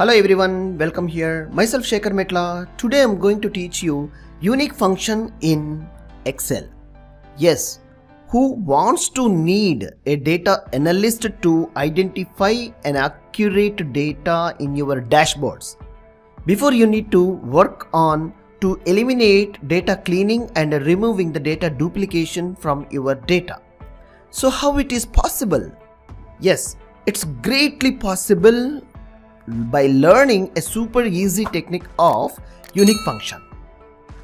Hello everyone, welcome here. Myself Sekhar Metla. Today I'm going to teach you unique function in Excel. Yes, who wants to need a data analyst to identify an accurate data in your dashboards? Before you need to work on to eliminate data cleaning and removing the data duplication from your data. So how it is possible? Yes, it's greatly possible by learning a super easy technique of unique function.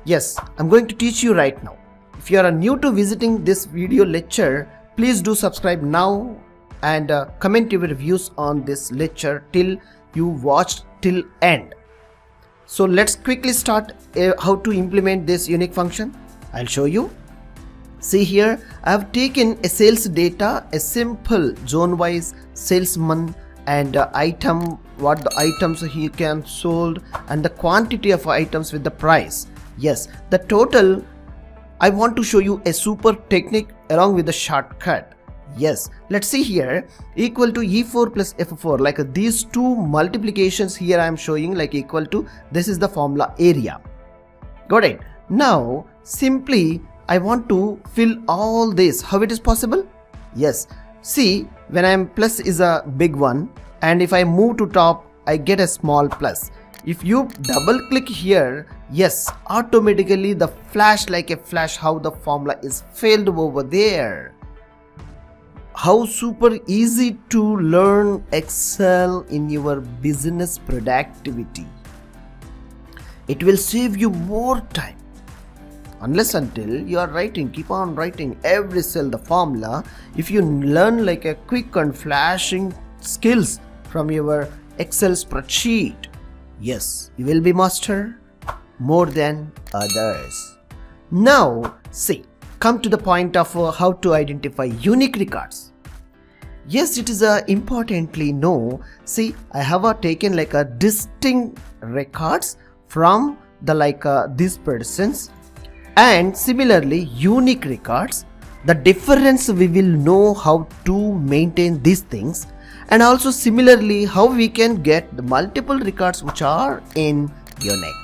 Yes, I'm going to teach you right now. If you are new to visiting this video lecture, please do subscribe now and comment your views on this lecture till you watched till end. So let's quickly start how to implement this unique function. I'll show you. See here, I have taken a sales data, a simple zone wise salesman and item, what the items he can sold and the quantity of items with the price. Yes, the total. I want to show you a super technique along with the shortcut. Yes, let's see here, equal to E4 plus F4, like these two multiplications here I am showing like equal to, this is the formula area. Got it? Now simply I want to fill all this. How it is possible? Yes, see, when I am plus is a big one and if I move to top I get a small plus. If you double click here, yes, automatically the flash like a flash how the formula is filled over there. How super easy to learn Excel in your business productivity. It will save you more time. Unless until you are writing, keep on writing every cell the formula. If you learn like a quick and flashing skills from your Excel spreadsheet, yes, you will be master more than others. Now see, come to the point of how to identify unique records. Yes, it is importantly no. See, I have taken like a distinct records from the like these persons. And similarly unique records, the difference we will know how to maintain these things, and also similarly how we can get the multiple records which are in unique.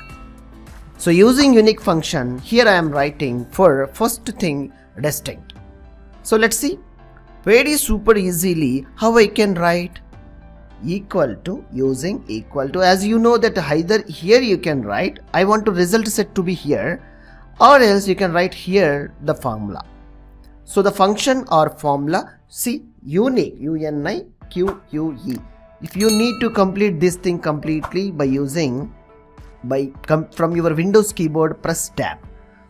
So using unique function, here I am writing for first thing distinct. So let's see very super easily how I can write equal to, using equal to, as you know that either here you can write I want to result set to be here, or else you can write here the formula. So the function or formula, see, unique, U-N-I-Q-U-E. If you need to complete this thing completely by using, from your Windows keyboard press tab.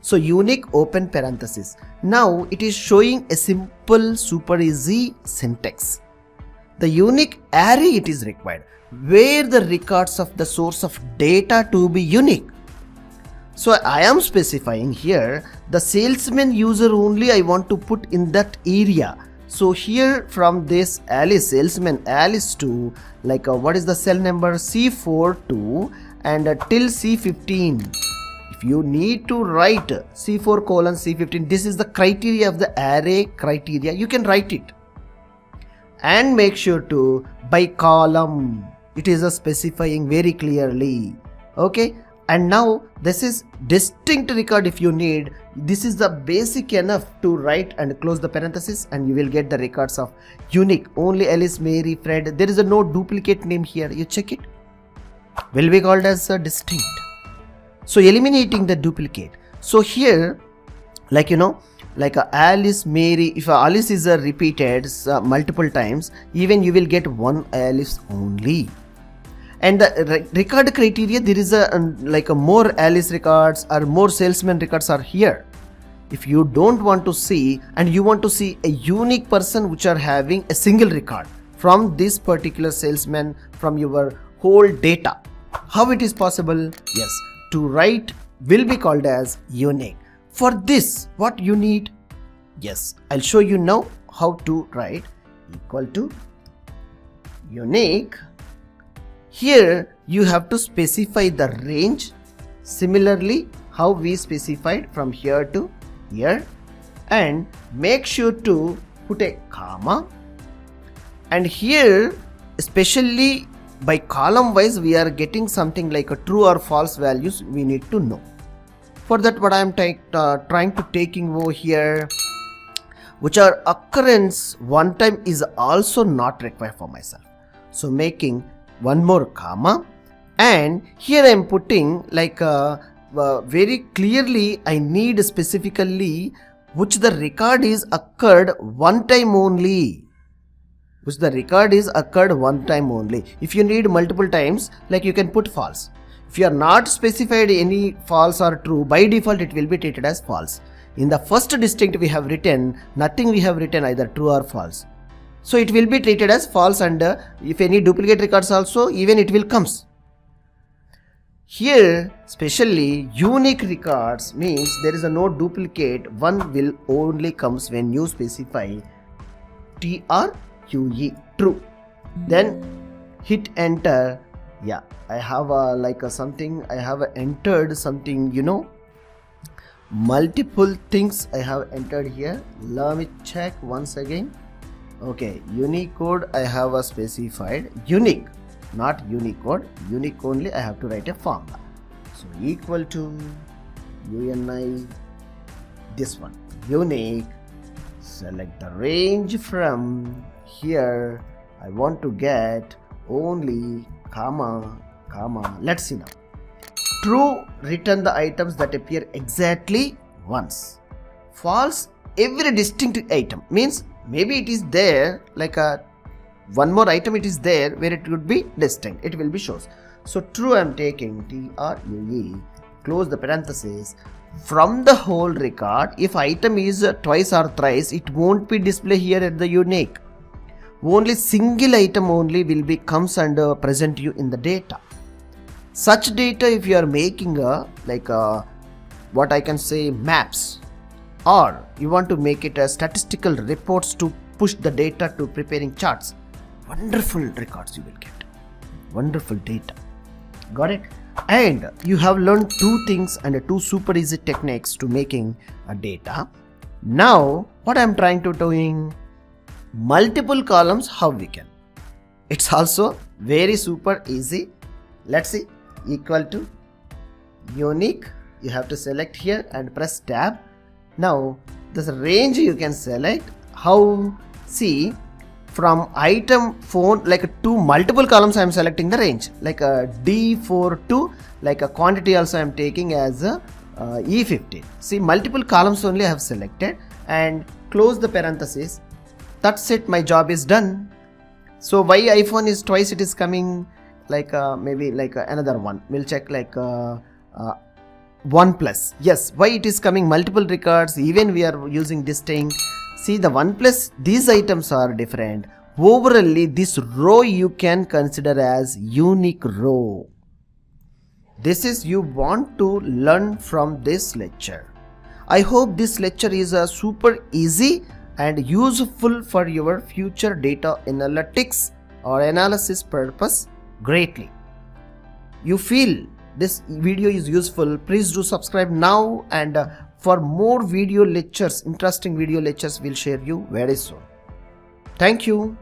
So unique open parenthesis. Now it is showing a simple super easy syntax. The unique array it is required, where the records of the source of data to be unique. So I am specifying here the salesman user only I want to put in that area. So here from this Alice salesman Alice to like what is the cell number C4 to and till C15. If you need to write C4 colon C15, this is the criteria of the array criteria, you can write it. And make sure to by column, it is specifying very clearly. Okay. And now this is distinct record if you need. This is the basic enough to write and close the parenthesis and you will get the records of unique. Only Alice, Mary, Fred. There is no duplicate name here. You check it. Will be called as distinct. So eliminating the duplicate. So here like like Alice, Mary, if Alice is repeated multiple times, even you will get one Alice only. And the record criteria, there is like more Alice records or more salesman records are here. If you don't want to see and you want to see a unique person which are having a single record from this particular salesman from your whole data, how it is possible? Yes, to write will be called as unique. For this, what you need? Yes, I'll show you now how to write equal to unique. Here you have to specify the range, similarly how we specified from here to here, and make sure to put a comma, and here especially by column wise we are getting something like a true or false values we need to know. For that, what I am trying to taking over here, which are occurrence one time is also not required for myself. So making one more comma, and here I am putting like very clearly I need specifically which the record is occurred one time only. Which the record is occurred one time only. If you need multiple times, like you can put false. If you are not specified any false or true, by default it will be treated as false. In the first distinct we have written, nothing we have written either true or false. So it will be treated as false, and if any duplicate records also, even it will comes. Here, especially unique records means there is a no duplicate, one will only comes when you specify TRUE, true. Then hit enter. Yeah, I have something, I have entered something, multiple things I have entered here. Let me check once again. Okay, Unicode I have a specified, unique, not Unicode, unique only I have to write a formula. So equal to UNI, this one, unique, select the range from here, I want to get only comma, let's see now. True, return the items that appear exactly once. False, every distinct item, means maybe it is there like a one more item it is there where it would be distinct, it will be shows. So true I am taking TRUE, close the parenthesis. From the whole record, if item is twice or thrice, it won't be displayed here at the unique. Only single item only will be comes and present you in the data. Such data if you are making what I can say maps, or you want to make it as statistical reports to push the data to preparing charts, wonderful records you will get, wonderful data. Got it? And you have learned two things and two super easy techniques to making a data. Now what I am trying to doing, multiple columns, how we can, it's also very super easy. Let's see. Equal to unique, you have to select here and press tab. Now this range you can select. How? See, from item phone, like two multiple columns I am selecting the range, like a D4 to like a quantity also I am taking as a E15. See, multiple columns only I have selected and close the parenthesis. That's it, my job is done. So why iPhone is twice it is coming, like maybe like another one, we'll check like OnePlus. Yes, why it is coming multiple records, even we are using this thing. See, the OnePlus, these items are different. Overall, this row you can consider as unique row. This is you want to learn from this lecture. I hope this lecture is super easy and useful for your future data analytics or analysis purpose greatly. You feel this video is useful, please do subscribe now, and for more video lectures, interesting video lectures, we'll share you very soon. Thank you.